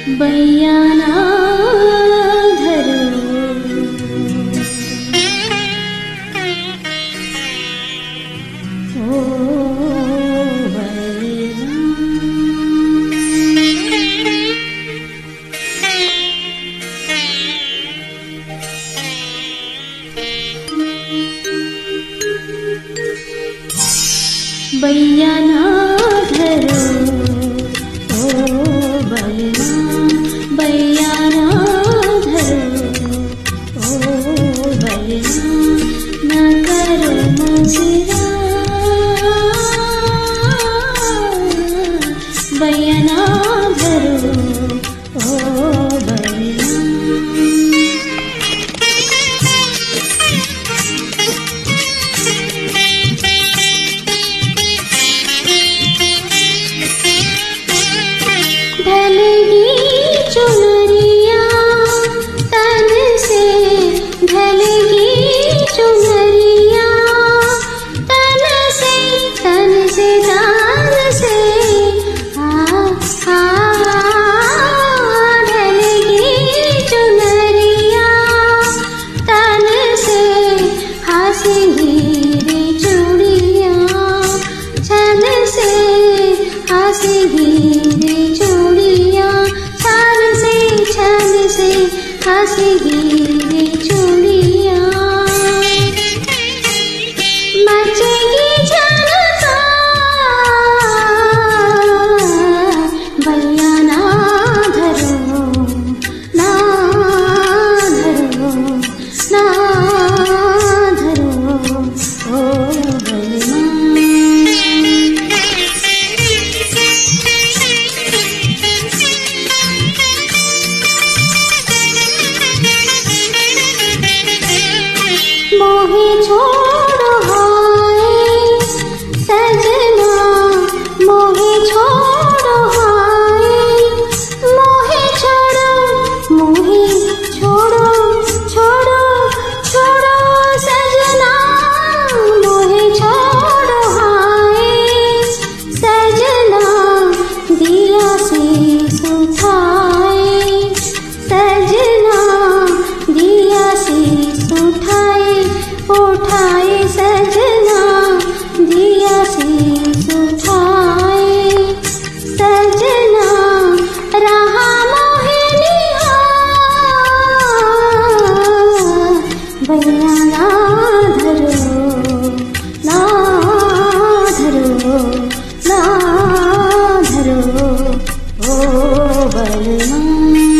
बैया ना धरो ओ बैया ना धरो ओ बलमा बैया ना धरो ओ बलमा न करो मुजरा बैया ना धरो ओ बलमा ढलेगी चुनरिया तन से ढलेगी चुनरिया तन से तन से ढलेगी चुनरिया तन से हंसेगी रे चूड़िया छन से हंसेगी रे चूड़िया छन से हंसेगी रे चूड़िया मचेगी जनता बैया ना धरो ना धरो ना धरो ओ बलमा मोहे छोड़ो हाय सजना मोहे छोड़ो हाय मोहे छोड़ो छोड़ो छोड़ो सजना मोहे छोड़ो हाय सजना दिया से सुठाए सजना दिया से सुठाए उठाए सजना दिया से सुठाए सजना रहा मोहिनी बैया ना धरो ना धरो ना धरो ओ बलमा।